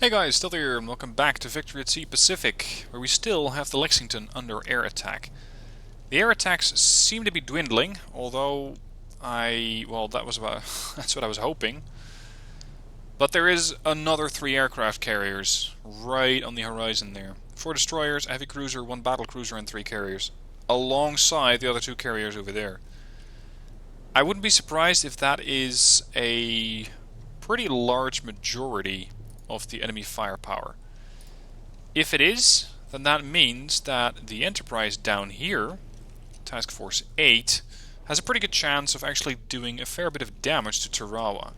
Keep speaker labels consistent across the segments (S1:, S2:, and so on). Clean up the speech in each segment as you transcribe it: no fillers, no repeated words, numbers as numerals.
S1: Hey guys, still here, and welcome back to Victory at Sea Pacific, where we still have the Lexington under air attack. The air attacks seem to be dwindling, although that was about, that's what I was hoping. But there is another 3 aircraft carriers right on the horizon there. 4 destroyers, a heavy cruiser, 1 battle cruiser, and 3 carriers, alongside the other 2 carriers over there. I wouldn't be surprised if that is a pretty large majority of the enemy firepower. If it is, then that means that the Enterprise down here, Task Force 8, has a pretty good chance of actually doing a fair bit of damage to Tarawa.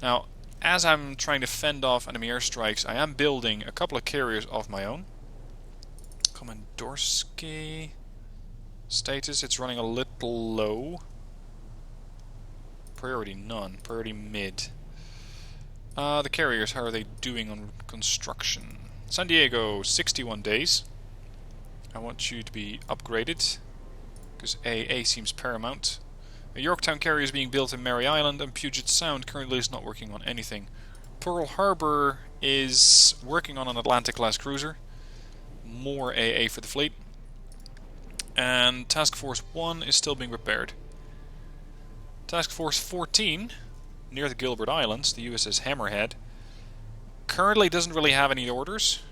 S1: Now, as I'm trying to fend off enemy airstrikes, I am building a couple of carriers of my own. Komandorski status, it's running a little low. Priority none, priority mid. The carriers, how are they doing on construction? San Diego, 61 days. I want you to be upgraded, because AA seems paramount. A Yorktown carrier is being built in Mary Island, and Puget Sound currently is not working on anything. Pearl Harbor is working on an Atlantic-class cruiser. More AA for the fleet. And Task Force 1 is still being repaired. Task Force 14, near the Gilbert Islands, the USS Hammerhead, currently doesn't really have any orders.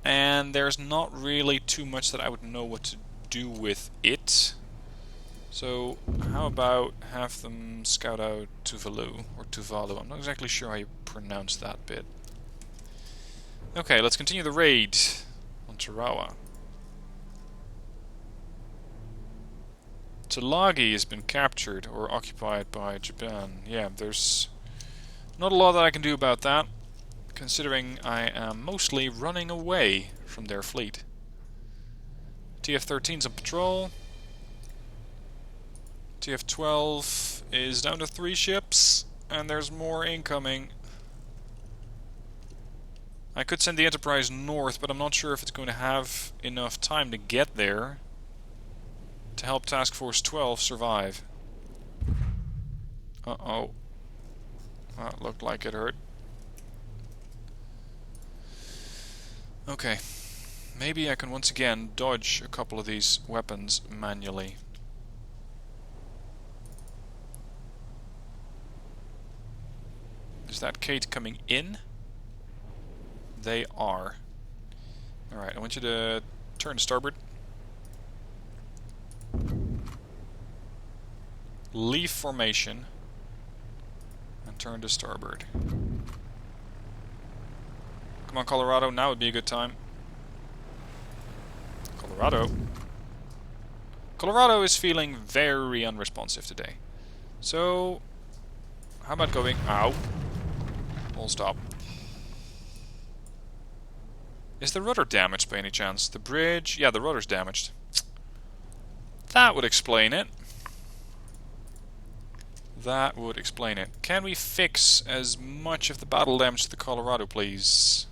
S1: And there's not really too much that I would know what to do with it. So how about have them scout out Tuvalu, or Tuvalu, I'm not exactly sure how you pronounce that bit. Okay, let's continue the raid on Tarawa. Tulagi has been captured or occupied by Japan. Yeah, there's not a lot that I can do about that, considering I am mostly running away from their fleet. TF-13's on patrol. TF-12 is down to 3 ships, and there's more incoming. I could send the Enterprise north, but I'm not sure if it's going to have enough time to get there to help Task Force 12 survive. Uh-oh. That looked like it hurt. Okay. Maybe I can once again dodge a couple of these weapons manually. Is that Kate coming in? They are. Alright, I want you to turn to starboard. Leave formation and turn to starboard. Come on, Colorado, now would be a good time. Colorado is feeling very unresponsive today. So, how about going... Ow. Full stop. Is the rudder damaged by any chance? The bridge... Yeah, the rudder's damaged. That would explain it. That would explain it. Can we fix as much of the battle damage to the Colorado, please?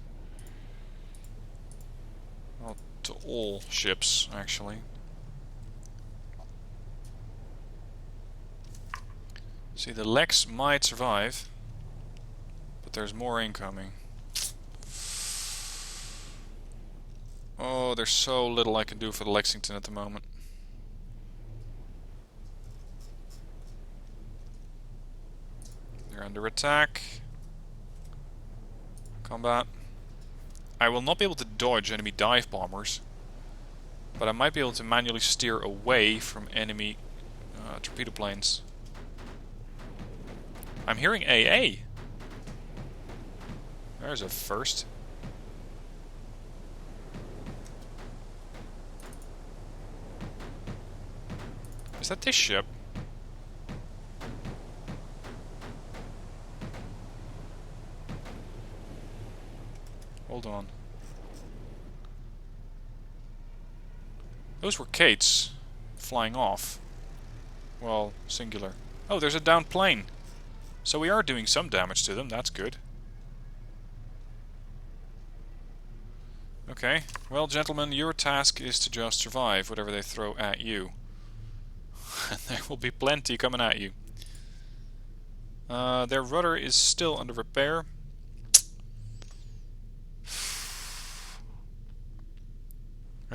S1: Well, to all ships, actually. See, the Lex might survive, but there's more incoming. Oh, there's so little I can do for the Lexington at the moment. They're under attack. Combat. I will not be able to dodge enemy dive bombers, but I might be able to manually steer away from enemy torpedo planes. I'm hearing AA. There's a first. Is that this ship? Hold on. Those were Kates flying off. Well, singular. Oh, there's a downed plane. So we are doing some damage to them, that's good. Okay, well gentlemen, your task is to just survive whatever they throw at you. And there will be plenty coming at you. Their rudder is still under repair.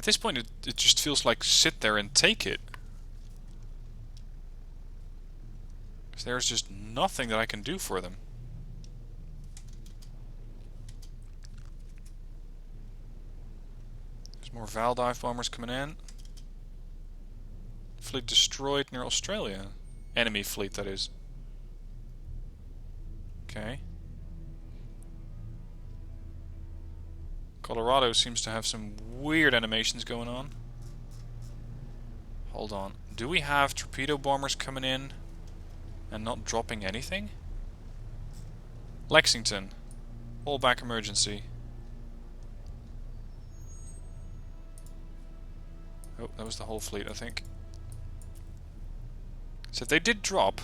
S1: At this point, it just feels like sit there and take it. Because there's just nothing that I can do for them. There's more Val dive bombers coming in. Fleet destroyed near Australia. Enemy fleet, that is. Okay. Colorado seems to have some weird animations going on. Hold on. Do we have torpedo bombers coming in and not dropping anything? Lexington. All back emergency. Oh, that was the whole fleet, I think. So if they did drop,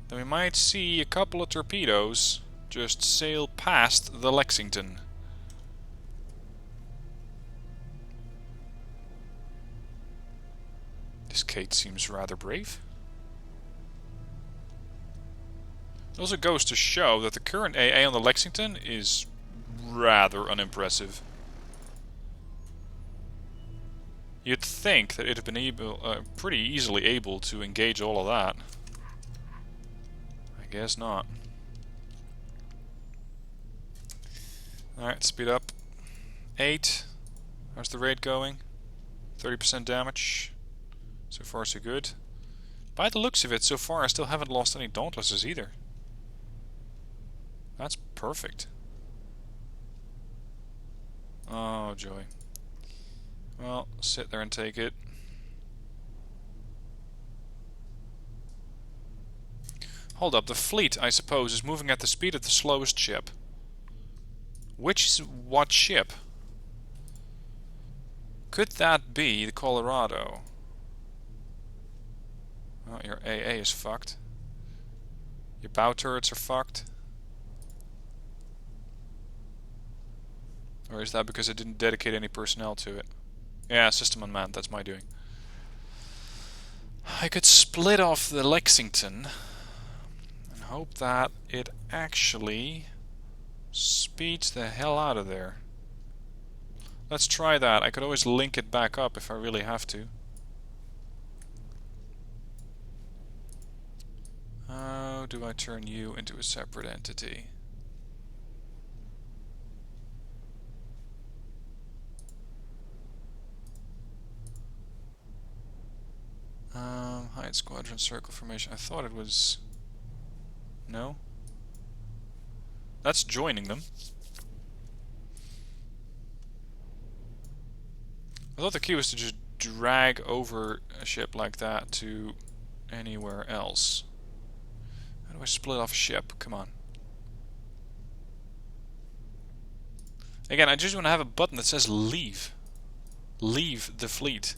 S1: then we might see a couple of torpedoes just sail past the Lexington. This Kate seems rather brave. It also goes to show that the current AA on the Lexington is rather unimpressive. You'd think that it'd have been pretty easily able to engage all of that. I guess not. Alright, speed up. 8. How's the raid going? 30% damage. So far so good. By the looks of it, so far I still haven't lost any Dauntlesses either. That's perfect. Oh joy. Well, sit there and take it. Hold up, the fleet, I suppose, is moving at the speed of the slowest ship. Which is what ship? Could that be the Colorado? Well, your AA is fucked. Your bow turrets are fucked. Or is that because I didn't dedicate any personnel to it? Yeah, system unmanned, that's my doing. I could split off the Lexington and hope that it actually speeds the hell out of there. Let's try that. I could always link it back up if I really have to. How do I turn you into a separate entity? Hide squadron circle formation. I thought it was... No? That's joining them. I thought the key was to just drag over a ship like that to anywhere else. How do I split off a ship? Come on. Again, I just want to have a button that says leave. Leave the fleet.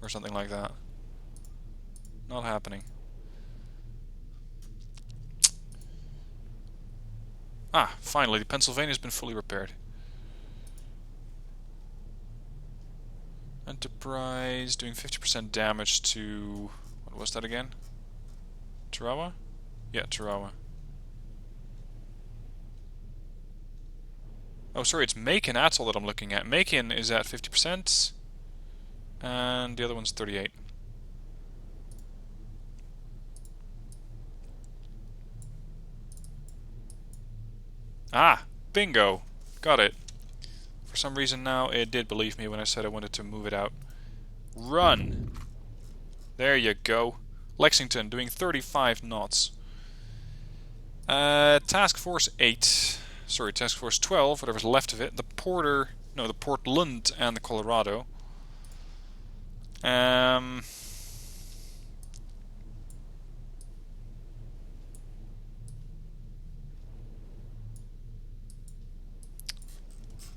S1: Or something like that. Not happening. Ah, finally, the Pennsylvania's been fully repaired. Enterprise doing 50% damage to... What was that again? Tarawa? Yeah, Tarawa. Oh, sorry, it's Macon Atoll that I'm looking at. Macon is at 50%, and the other one's 38. Ah, bingo! Got it. For some reason now it did believe me when I said I wanted to move it out. Run! There you go. Lexington doing 35 knots. Task Force 8. Sorry, Task Force 12, whatever's left of it. The Portland and the Colorado.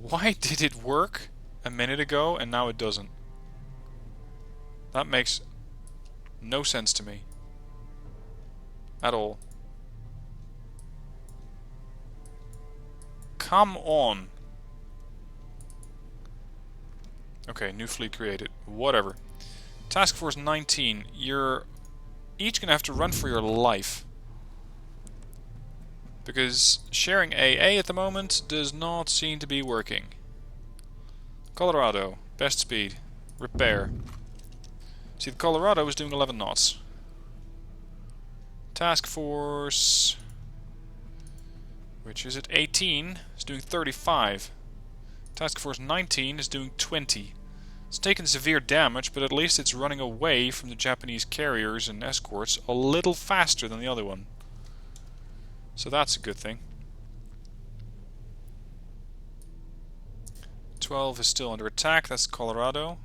S1: Why did it work a minute ago and now it doesn't? That makes no sense to me. At all. Come on. Okay, new fleet created. Whatever. Task Force 19. You're each gonna have to run for your life. Because sharing AA at the moment does not seem to be working. Colorado, best speed. Repair. See, the Colorado is doing 11 knots. Task Force, which is at 18, is doing 35. Task Force 19 is doing 20. It's taken severe damage, but at least it's running away from the Japanese carriers and escorts a little faster than the other one. So that's a good thing. 12 is still under attack, that's Colorado.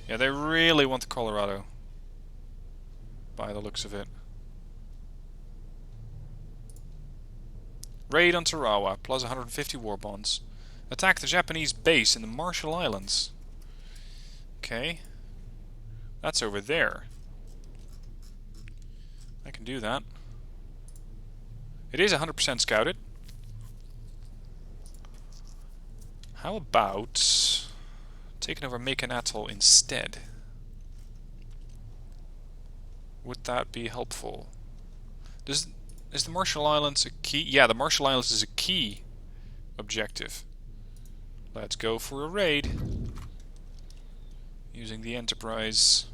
S1: Yeah, they really want the Colorado, by the looks of it. Raid on Tarawa, plus 150 warbonds. Attack the Japanese base in the Marshall Islands. Okay. That's over there. I can do that. It is 100% scouted. How about taking over Macon Atoll instead? Would that be helpful? Is the Marshall Islands a key? Yeah, the Marshall Islands is a key objective. Let's go for a raid. Using the Enterprise.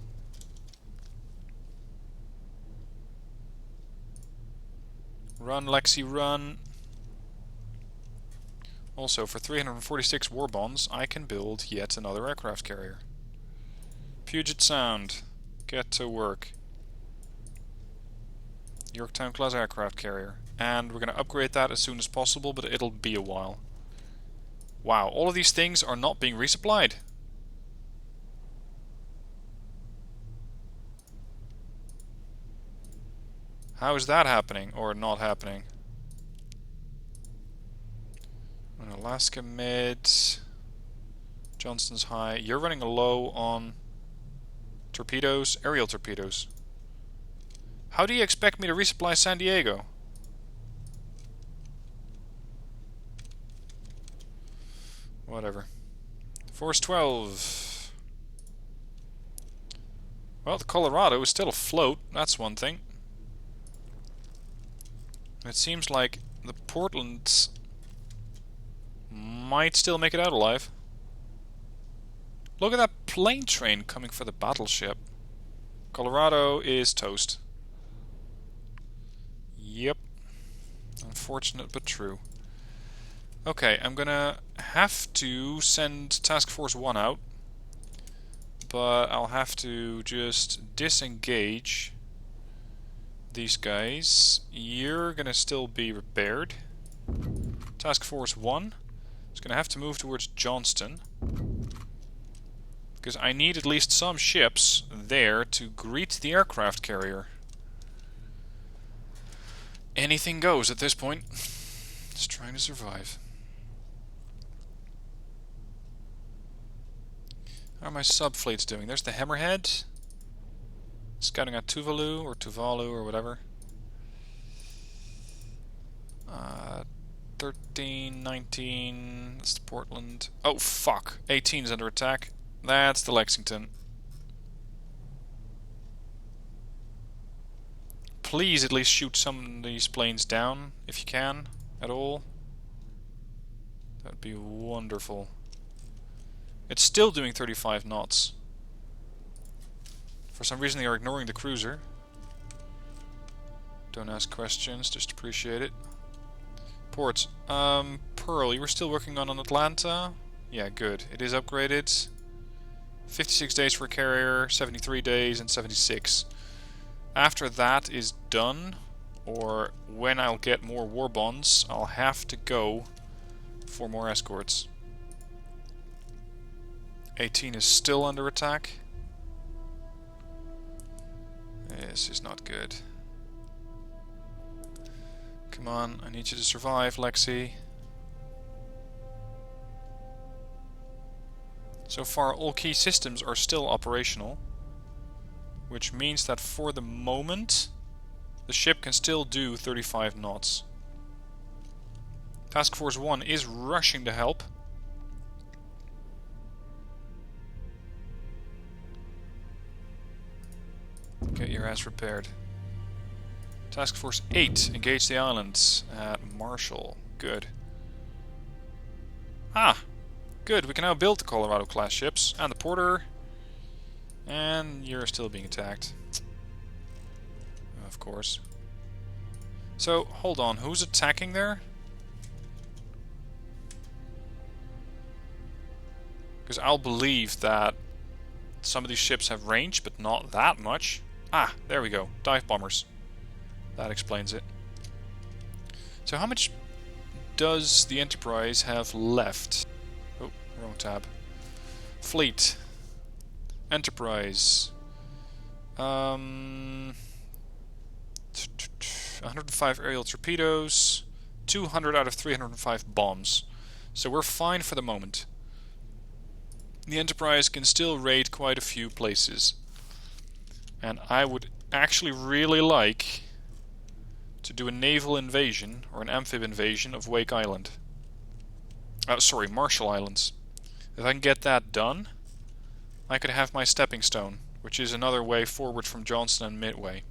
S1: Run, Lexi, run. Also, for 346 warbonds, I can build yet another aircraft carrier. Puget Sound. Get to work. Yorktown class aircraft carrier. And we're going to upgrade that as soon as possible, but it'll be a while. Wow, all of these things are not being resupplied. How is that happening, or not happening? Alaska mid. Johnston's high. You're running low on torpedoes, aerial torpedoes. How do you expect me to resupply San Diego? Whatever. Force 12. Well, the Colorado is still afloat, that's one thing. It seems like the Portland might still make it out alive. Look at that plane train coming for the battleship. Colorado is toast. Yep. Unfortunate but true. Okay, I'm gonna have to send Task Force 1 out. But I'll have to just disengage these guys. You're gonna still be repaired. Task Force 1 is gonna have to move towards Johnston. Because I need at least some ships there to greet the aircraft carrier. Anything goes at this point. Just trying to survive. How are my sub-fleets doing? There's the Hammerhead. Scouting at Tuvalu or whatever. 13, 19, that's the Portland. Oh fuck, 18 is under attack. That's the Lexington. Please at least shoot some of these planes down, if you can, at all. That'd be wonderful. It's still doing 35 knots. For some reason they are ignoring the cruiser. Don't ask questions, just appreciate it. Ports. Pearl, you were still working on Atlanta? Yeah, good. It is upgraded. 56 days for a carrier, 73 days, and 76. After that is done, or when I'll get more warbonds, I'll have to go for more escorts. 18 is still under attack. This is not good. Come on, I need you to survive, Lexi. So far, all key systems are still operational, which means that for the moment, the ship can still do 35 knots. Task Force 1 is rushing to help. Get your ass repaired. Task Force 8, engage the islands at Marshall. Good. Ah! Good, we can now build the Colorado-class ships, and the Porter. And you're still being attacked. Of course. So, hold on, who's attacking there? Because I'll believe that some of these ships have range, but not that much. Ah, there we go. Dive bombers. That explains it. So how much does the Enterprise have left? Oh, wrong tab. Fleet. Enterprise. 105 aerial torpedoes. 200 out of 305 bombs. So we're fine for the moment. The Enterprise can still raid quite a few places. And I would actually really like to do a naval invasion, or an amphib invasion, of Wake Island. Sorry, Marshall Islands. If I can get that done, I could have my stepping stone, which is another way forward from Johnston and Midway.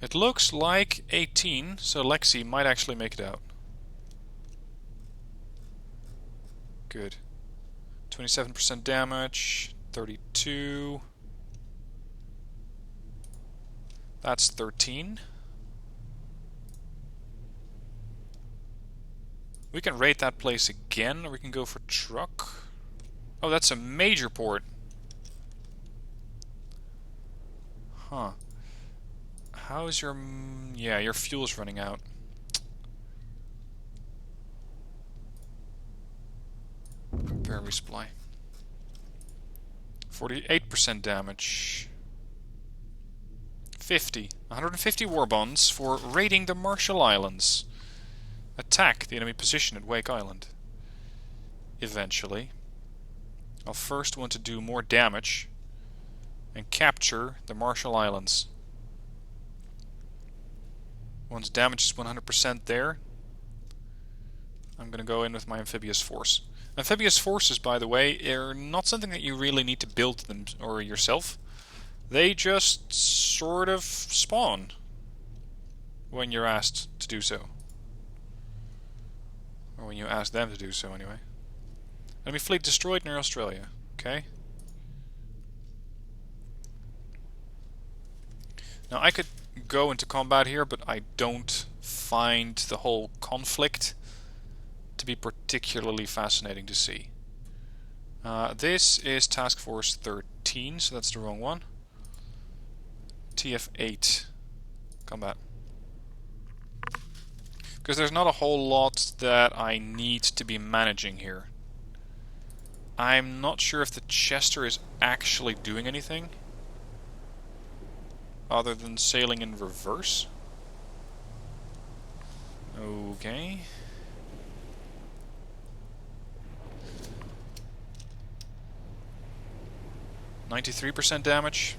S1: It looks like 18, so Lexi might actually make it out. Good. 27% damage, 32. That's 13. We can raid that place again, or we can go for truck. Oh, that's a major port. Huh. How is your... yeah, your fuel's running out. Repair resupply. 48% damage. 150 warbonds for raiding the Marshall Islands. Attack the enemy position at Wake Island. Eventually. I'll first want to do more damage and capture the Marshall Islands. Once damage is 100% there, I'm going to go in with my amphibious force. Amphibious forces, by the way, are not something that you really need to build them or yourself. They just sort of spawn when you're asked to do so. Or when you ask them to do so, anyway. Enemy fleet destroyed near Australia. Okay. Now I could go into combat here, but I don't find the whole conflict to be particularly fascinating to see. This is Task Force 13, so that's the wrong one. TF8. Combat. Because there's not a whole lot that I need to be managing here. I'm not sure if the Chester is actually doing anything other than sailing in reverse. Okay. %93 damage.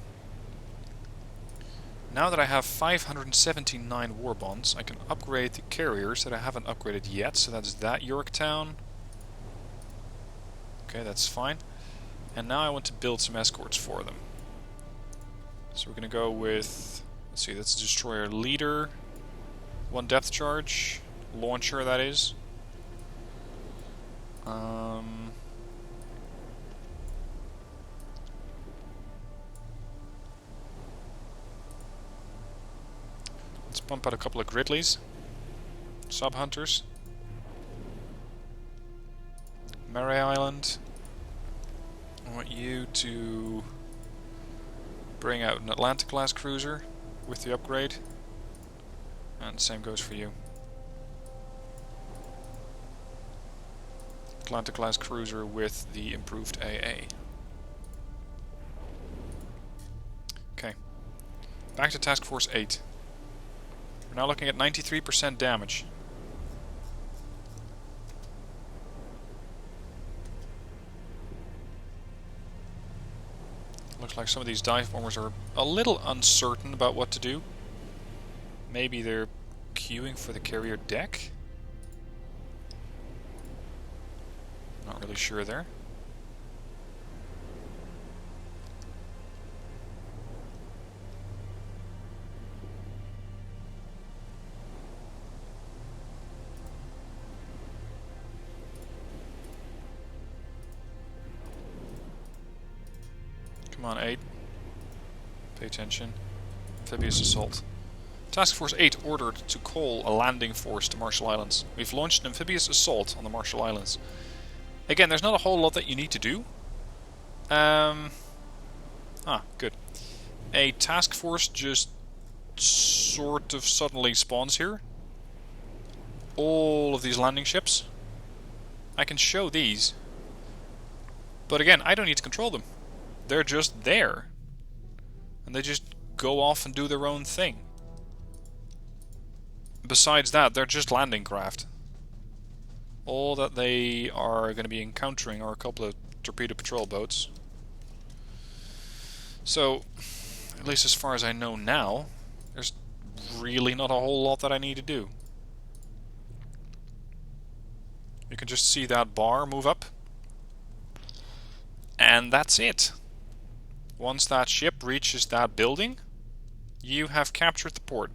S1: Now that I have 579 warbonds, I can upgrade the carriers that I haven't upgraded yet. So that's that Yorktown. Okay, that's fine. And now I want to build some escorts for them. So we're going to go with, let's see, that's Destroyer Leader. 1 depth charge. Launcher, that is. Let's pump out a couple of Gridleys. Sub-hunters. Murray Island. I want you to bring out an Atlantic-class cruiser with the upgrade. And the same goes for you. Atlantic-class cruiser with the improved AA. Okay. Back to Task Force 8. We're now looking at 93% damage. Looks like some of these dive bombers are a little uncertain about what to do. Maybe they're queuing for the carrier deck? Not really sure there. Come on, 8. Pay attention. Amphibious assault. Task Force 8 ordered to call a landing force to Marshall Islands. We've launched an amphibious assault on the Marshall Islands. Again, there's not a whole lot that you need to do. Good. A task force just sort of suddenly spawns here. All of these landing ships. I can show these. But again, I don't need to control them. They're just there. And they just go off and do their own thing. Besides that, they're just landing craft. All that they are going to be encountering are a couple of torpedo patrol boats. So, at least as far as I know now, there's really not a whole lot that I need to do. You can just see that bar move up. And that's it. Once that ship reaches that building, you have captured the port.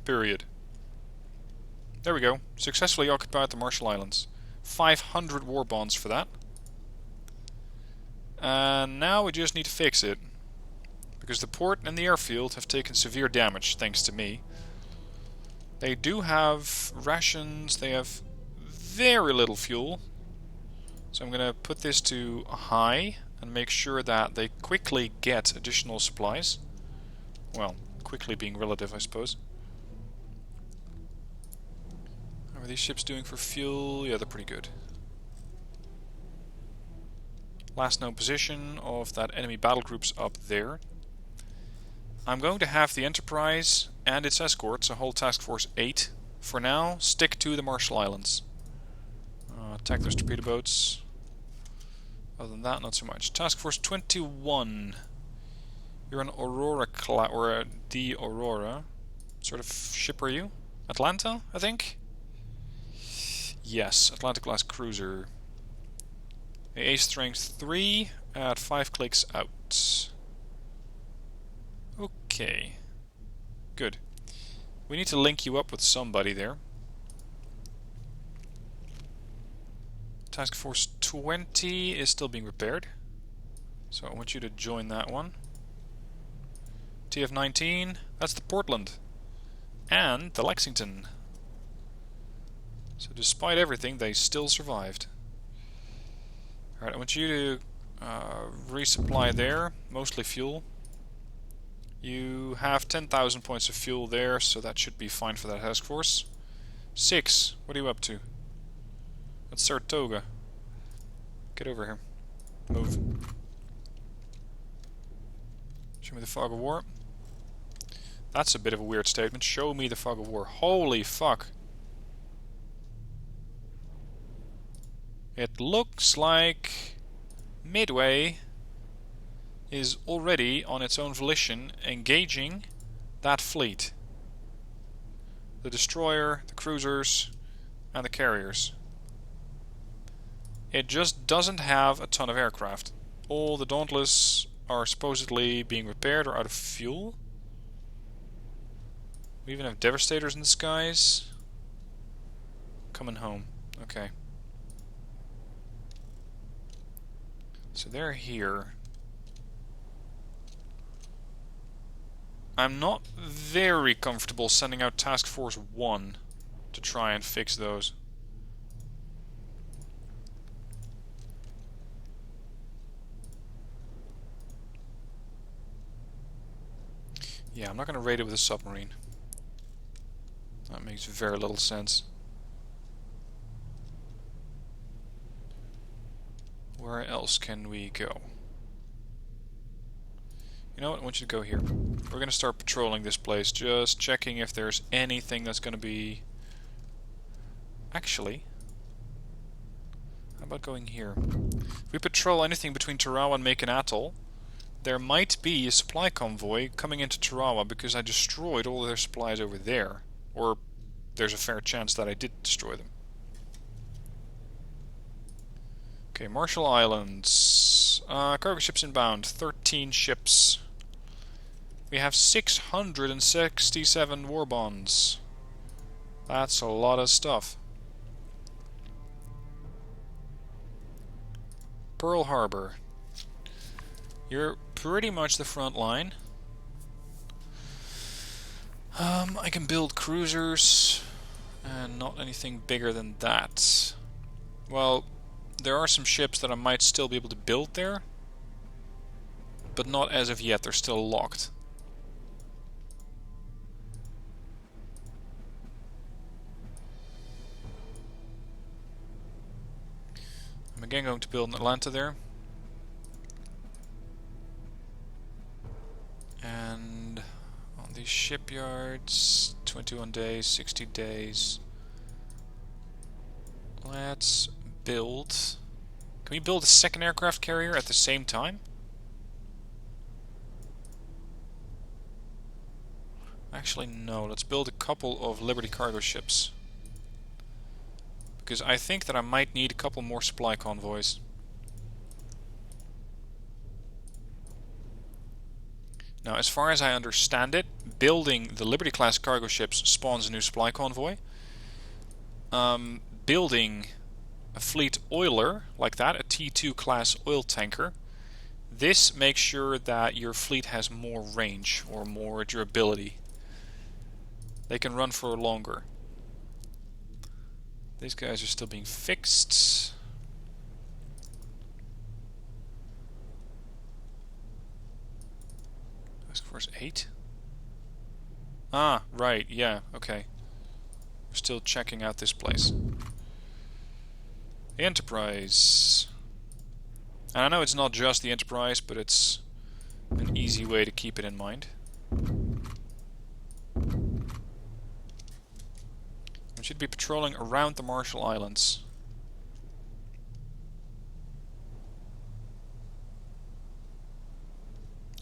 S1: Period. There we go. Successfully occupied the Marshall Islands. 500 war bonds for that. And now we just need to fix it. Because the port and the airfield have taken severe damage, thanks to me. They do have rations, they have very little fuel. So I'm going to put this to high and make sure that they quickly get additional supplies. Well, quickly being relative, I suppose. How are these ships doing for fuel? Yeah, they're pretty good. Last known position of that enemy battle group's up there. I'm going to have the Enterprise and its escorts, a whole Task Force 8, for now, stick to the Marshall Islands. Attack those torpedo boats. Other than that, not so much. Task Force 21. You're an Aurora class, or the Aurora. What sort of ship are you? Atlanta, I think? Yes, Atlanta class cruiser. AA strength 3 at 5 clicks out. Okay. Good. We need to link you up with somebody there. Task Force 20 is still being repaired. So I want you to join that one. TF-19, that's the Portland. And the Lexington. So despite everything, they still survived. Alright, I want you to resupply there, mostly fuel. You have 10,000 points of fuel there, so that should be fine for that task force. 6, what are you up to? That's Saratoga. Get over here. Move. Show me the fog of war. That's a bit of a weird statement. Show me the fog of war. Holy fuck. It looks like Midway is already, on its own volition, engaging that fleet. The destroyer, the cruisers, and the carriers. It just doesn't have a ton of aircraft. All the Dauntless are supposedly being repaired or out of fuel. We even have Devastators in the skies. Coming home. Okay. So they're here. I'm not very comfortable sending out Task Force 1 to try and fix those. Yeah, I'm not going to raid it with a submarine. That makes very little sense. Where else can we go? You know what? I want you to go here. We're going to start patrolling this place, just checking if there's anything that's going to be... Actually, how about going here? If we patrol anything between Tarawa and Macon Atoll, there might be a supply convoy coming into Tarawa because I destroyed all of their supplies over there. Or there's a fair chance that I did destroy them. Okay, Marshall Islands. Cargo ships inbound. 13 ships. We have 667 war bonds. That's a lot of stuff. Pearl Harbor. You're pretty much the front line. I can build cruisers, and not anything bigger than that. Well, there are some ships that I might still be able to build there, but not as of yet. They're still locked. I'm again going to build an Atlanta there. And on these shipyards, 21 days, 60 days. Let's build. Can we build a second aircraft carrier at the same time? Actually, no. Let's build a couple of Liberty cargo ships. Because I think that I might need a couple more supply convoys. Now, as far as I understand it, building the Liberty class cargo ships spawns a new supply convoy. Building a fleet oiler like that, a T2 class oil tanker, this makes sure that your fleet has more range or more durability. They can run for longer. These guys are still being fixed. Task Force 8? Ah, right, yeah, okay. We're still checking out this place. The Enterprise. And I know it's not just the Enterprise, but it's an easy way to keep it in mind. We should be patrolling around the Marshall Islands.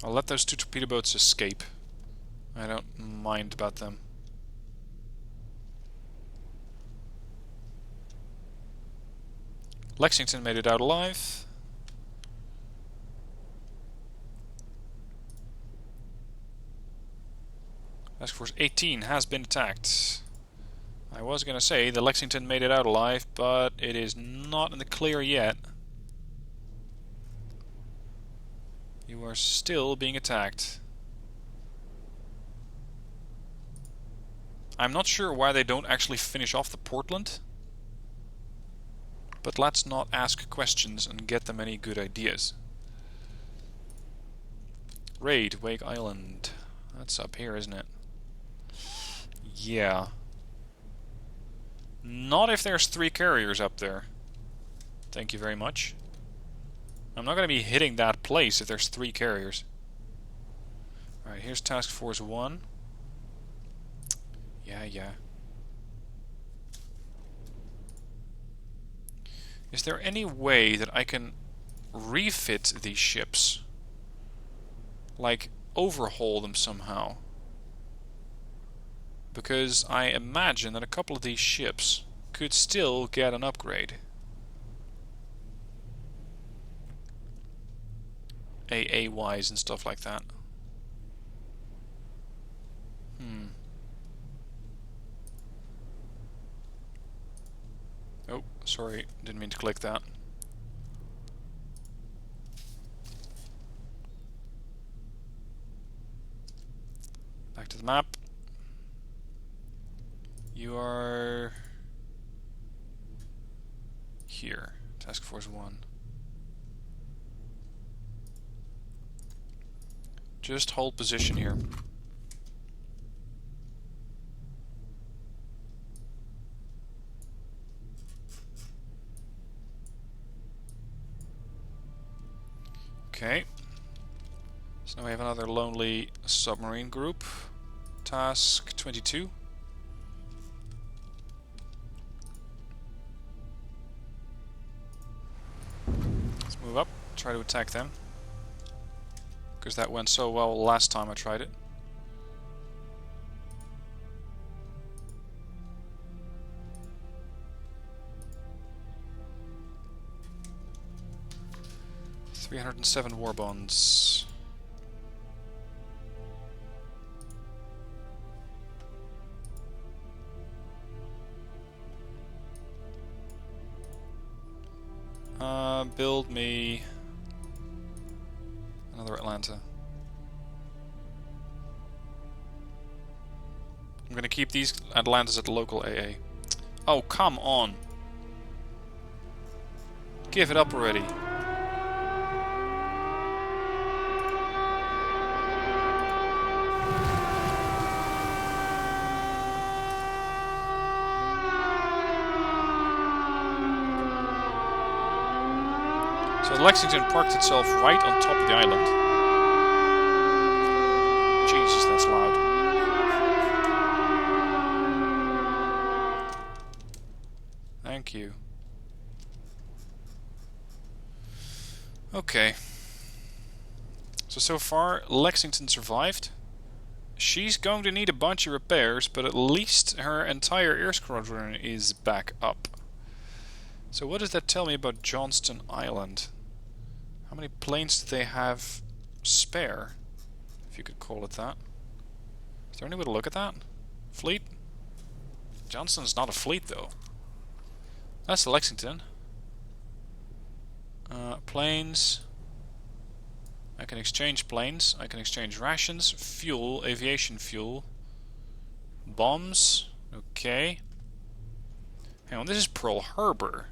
S1: I'll let those two torpedo boats escape. I don't mind about them. Lexington made it out alive. Task Force 18 has been attacked. I was gonna say the Lexington made it out alive, but it is not in the clear yet. You are still being attacked. I'm not sure why they don't actually finish off the Portland. But let's not ask questions and get them any good ideas. Raid, Wake Island. That's up here, isn't it? Yeah. Not if there's 3 carriers up there. Thank you very much. I'm not going to be hitting that place if there's 3 carriers. Alright, here's Task Force 1. Yeah. Is there any way that I can refit these ships? Like, overhaul them somehow? Because I imagine that a couple of these ships could still get an upgrade. AA-wise and stuff like that. Oh, sorry, didn't mean to click that. Back to the map. You are here, Task Force 1. Just hold position here. Okay. So now we have another lonely submarine group. Task 22. Let's move up, try to attack them. Because that went so well last time I tried it. $307 warbonds. Build me another Atlanta. I'm gonna keep these Atlantas at the local AA. Oh, come on. Give it up already. So Lexington parked itself right on top of the island. Jesus, that's loud. Thank you. Okay. So far, Lexington survived. She's going to need a bunch of repairs, but at least her entire air squadron is back up. So what does that tell me about Johnston Island? How many planes do they have spare? If you could call it that. Is there any way to look at that? Fleet? Johnston's not a fleet though. That's the Lexington. Planes. I can exchange planes. I can exchange rations, fuel, aviation fuel, bombs. Okay. Hang on, this is Pearl Harbor.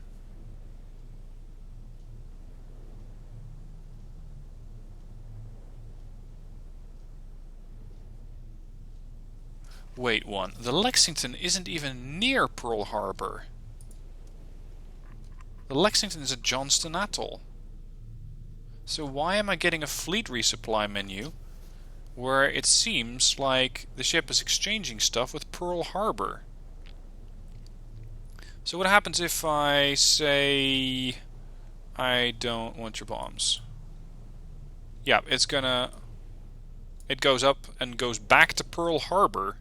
S1: Wait one. The Lexington isn't even near Pearl Harbor. The Lexington is at Johnston Atoll. So why am I getting a fleet resupply menu where it seems like the ship is exchanging stuff with Pearl Harbor? So what happens if I say I don't want your bombs? Yeah, it goes up and goes back to Pearl Harbor.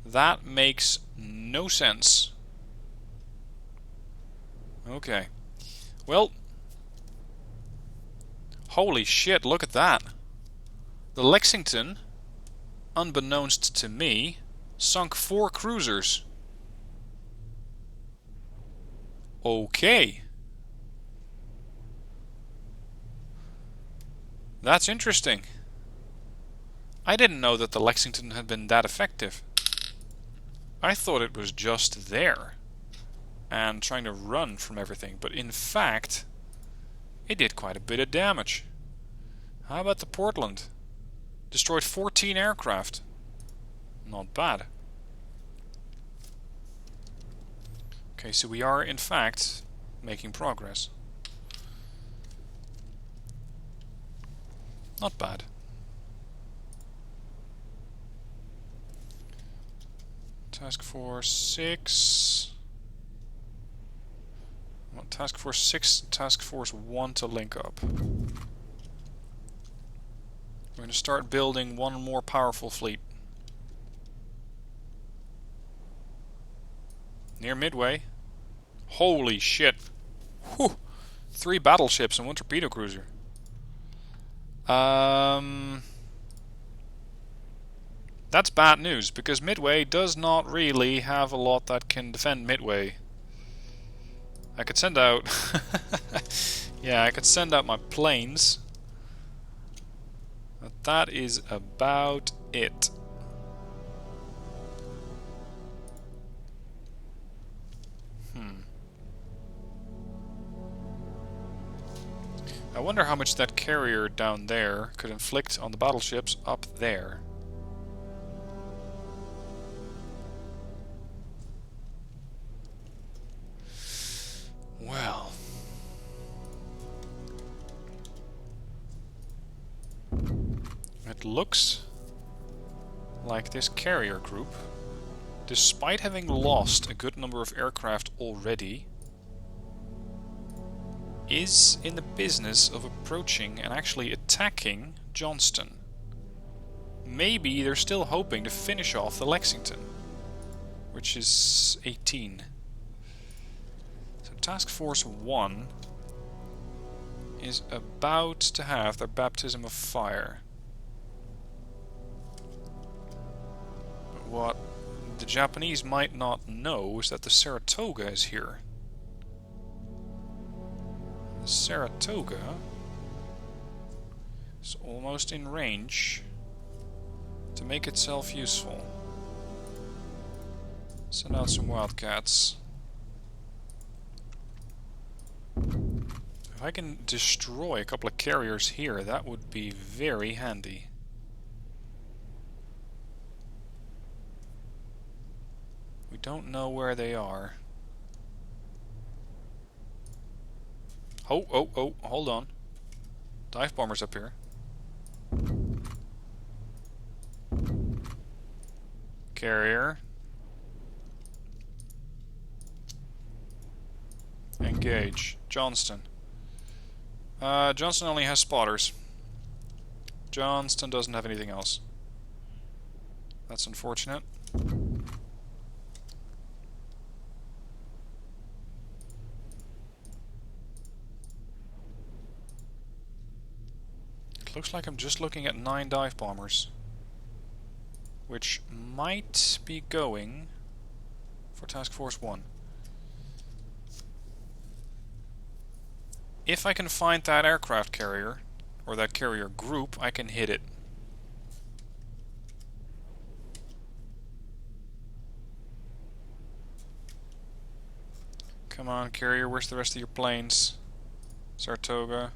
S1: That makes no sense. Okay. Well, holy shit, look at that. The Lexington, unbeknownst to me, sunk 4 cruisers. Okay. That's interesting. I didn't know that the Lexington had been that effective. I thought it was just there and trying to run from everything, but in fact it did quite a bit of damage. How about the Portland? Destroyed 14 aircraft. Not bad. Okay, so we are in fact making progress. Not bad. Task Force 6. I want Task Force 6, Task Force 1 to link up. We're going to start building one more powerful fleet. Near Midway. Holy shit. Whew. 3 battleships and 1 torpedo cruiser. That's bad news, because Midway does not really have a lot that can defend Midway. I could send out... yeah, I could send out my planes. But that is about it. I wonder how much that carrier down there could inflict on the battleships up there. Well... it looks like this carrier group, despite having lost a good number of aircraft already, is in the business of approaching and actually attacking Johnston. Maybe they're still hoping to finish off the Lexington, which is 18. So Task Force 1 is about to have their baptism of fire. But what the Japanese might not know is that the Saratoga is here. Saratoga is almost in range to make itself useful. Send out some wildcats. If I can destroy a couple of carriers here, that would be very handy. We don't know where they are. Oh, hold on. Dive bombers up here. Carrier. Engage. Johnston. Johnston only has spotters. Johnston doesn't have anything else. That's unfortunate. It looks like I'm just looking at 9 dive bombers, which might be going for Task Force 1. If I can find that aircraft carrier, or that carrier group, I can hit it. Come on, carrier, where's the rest of your planes? Saratoga.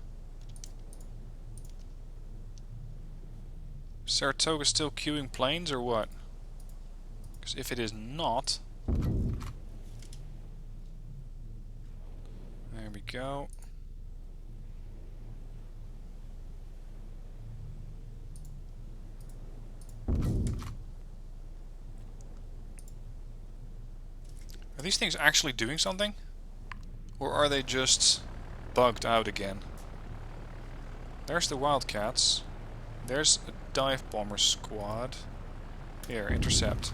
S1: Saratoga still queuing planes, or what? Because if it is not... There we go. Are these things actually doing something? Or are they just bugged out again? There's the Wildcats. There's a dive bomber squad. Here, intercept.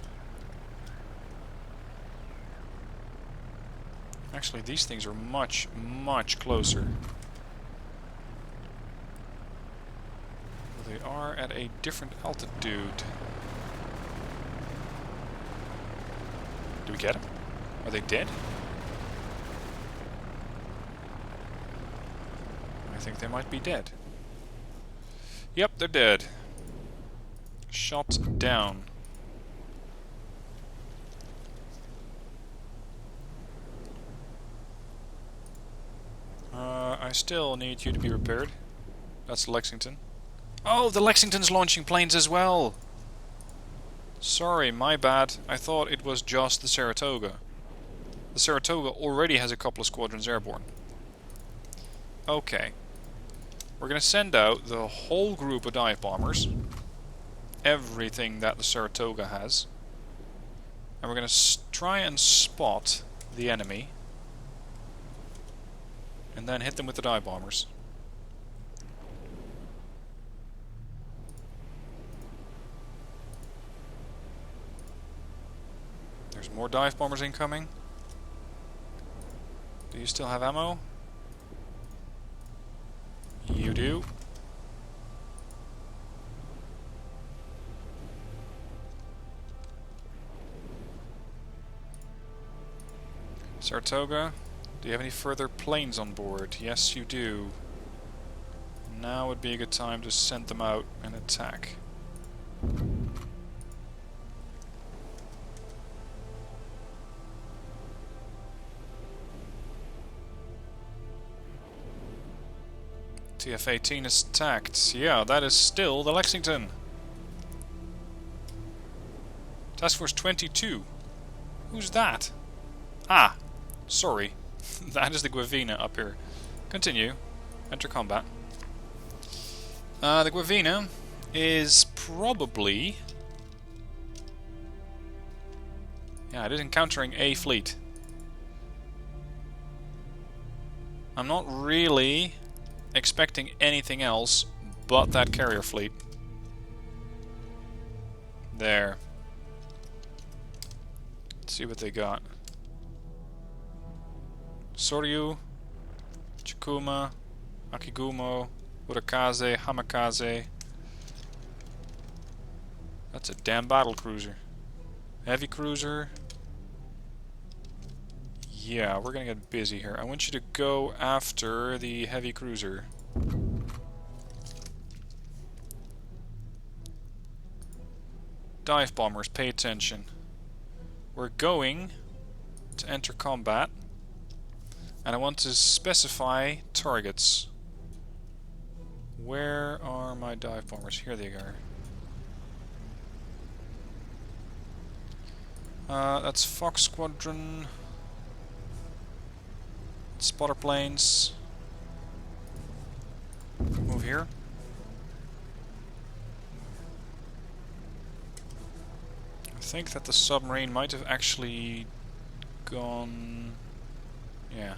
S1: Actually, these things are much, much closer. They are at a different altitude. Do we get them? Are they dead? I think they might be dead. Yep, they're dead. Shot down. I still need you to be repaired. That's Lexington. Oh, the Lexington's launching planes as well! Sorry, my bad. I thought it was just the Saratoga. The Saratoga already has a couple of squadrons airborne. Okay. We're going to send out the whole group of dive bombers. Everything that the Saratoga has. And we're going to try and spot the enemy. And then hit them with the dive bombers. There's more dive bombers incoming. Do you still have ammo? You do. Saratoga, do you have any further planes on board? Yes, you do. Now would be a good time to send them out and attack. TF-18 is attacked. Yeah, that is still the Lexington. Task Force 22. Who's that? Ah, sorry. That is the Guavina up here. Continue. Enter combat. The Guavina is probably... Yeah, it is encountering a fleet. I'm not really expecting anything else but that carrier fleet. There. Let's see what they got. Soryu, Chikuma, Akigumo, Urakaze, Hamakaze. That's a damn battle cruiser. Heavy cruiser. Yeah, we're gonna get busy here. I want you to go after the heavy cruiser. Dive bombers, pay attention. We're going to enter combat. And I want to specify targets. Where are my dive bombers? Here they are. That's Fox Squadron. Spotter planes. Move here. I think that the submarine might have actually gone... Yeah.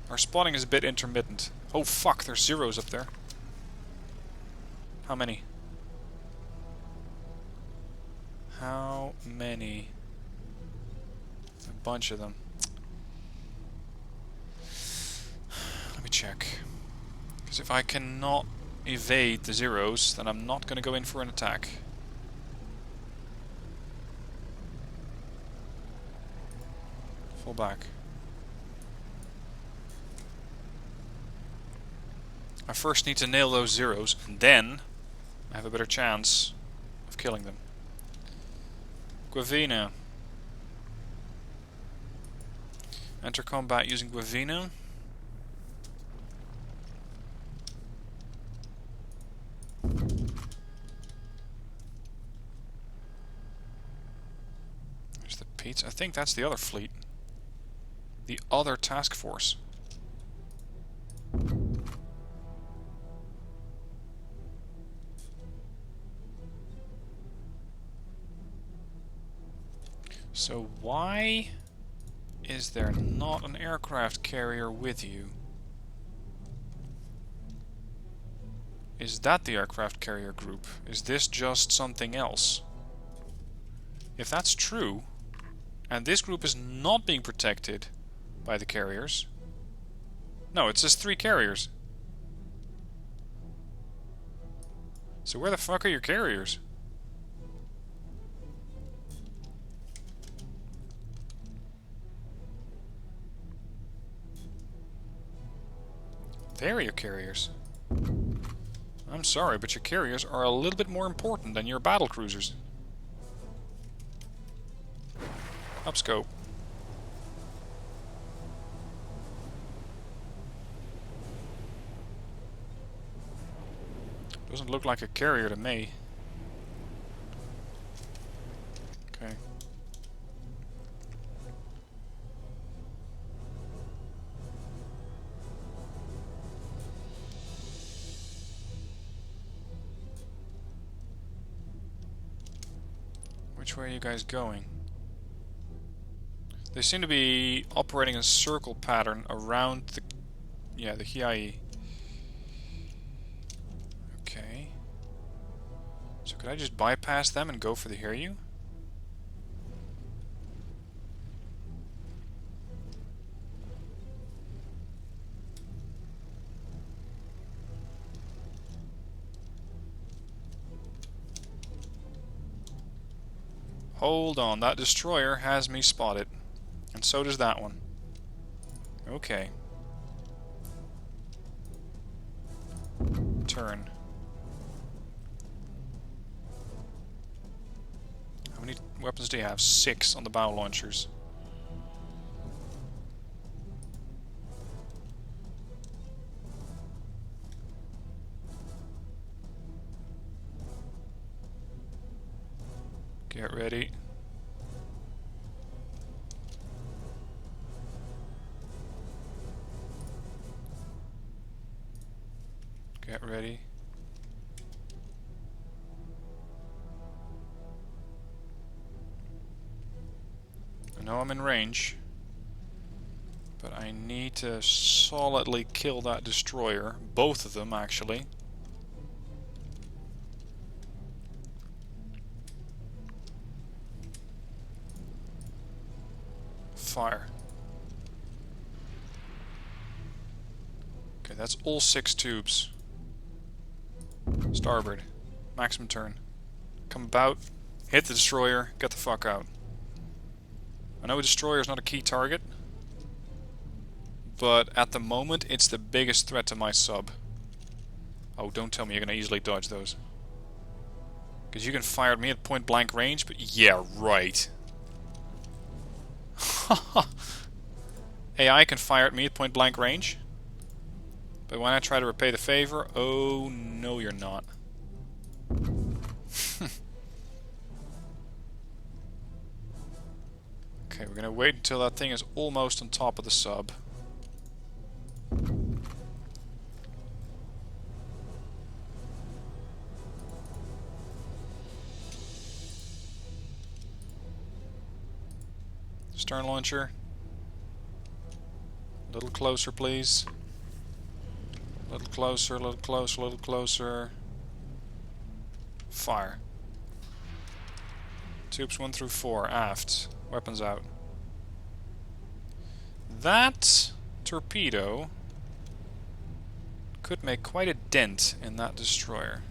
S1: Our spotting is a bit intermittent. Oh fuck, there's zeros up there. How many? How many? A bunch of them. Let me check. Because if I cannot evade the zeros, then I'm not going to go in for an attack. Fall back. I first need to nail those zeros, and then I have a better chance of killing them. Guavina. Enter combat using Guavina. There's the Pete. I think that's the other fleet. The other task force. So why is there not an aircraft carrier with you? Is that the aircraft carrier group? Is this just something else? If that's true, and this group is not being protected by the carriers... No, it says 3 carriers. So where the fuck are your carriers? There are your carriers. I'm sorry, but your carriers are a little bit more important than your battle cruisers. Upscope. Doesn't look like a carrier to me. Okay. Which way are you guys going? They seem to be operating a circle pattern around the... Yeah, the Hiai. Okay. So could I just bypass them and go for the Hiryu? Hold on, that destroyer has me spotted. And so does that one. Okay. Turn. How many weapons do you have? 6 on the bow launchers. Get ready. Get ready. I know I'm in range, but I need to solidly kill that destroyer. Both of them, actually. Fire. Okay, that's all 6 tubes. Starboard. Maximum turn. Come about. Hit the destroyer. Get the fuck out. I know a destroyer is not a key target, but at the moment it's the biggest threat to my sub. Oh, don't tell me you're going to easily dodge those. Because you can fire at me at point blank range, but yeah, right. AI can fire at me at point blank range. But when I try to repay the favor, oh no you're not. Okay, we're gonna wait until that thing is almost on top of the sub. Stern launcher. A little closer, please. A little closer, a little closer, a little closer. Fire. Tubes 1 through 4, aft. Weapons out. That torpedo could make quite a dent in that destroyer.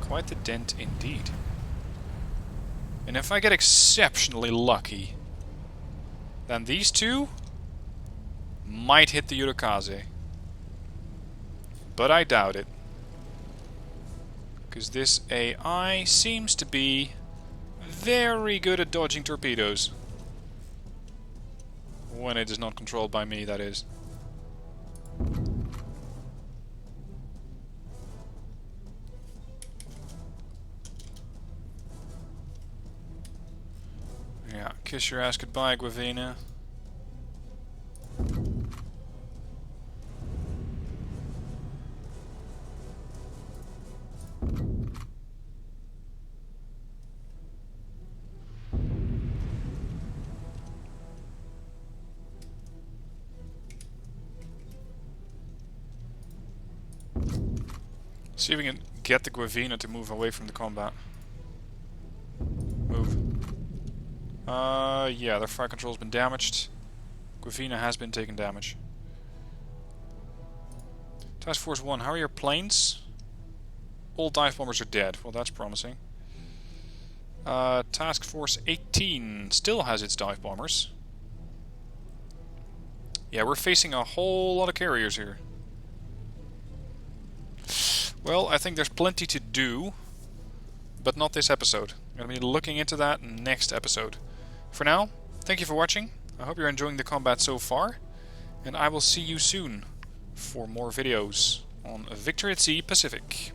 S1: Quite the dent indeed. And if I get exceptionally lucky, then these two might hit the Urukaze. But I doubt it. Because this AI seems to be very good at dodging torpedoes. When it is not controlled by me, that is. Yeah, kiss your ass goodbye, Guavina. See if we can get the Guavina to move away from the combat. Move. Yeah, their fire control's been damaged. Guavina has been taking damage. Task Force 1, how are your planes? All dive bombers are dead. Well, that's promising. Task Force 18 still has its dive bombers. Yeah, we're facing a whole lot of carriers here. Well, I think there's plenty to do, but not this episode. I'm going to be looking into that next episode. For now, thank you for watching. I hope you're enjoying the combat so far, and I will see you soon for more videos on Victory at Sea Pacific.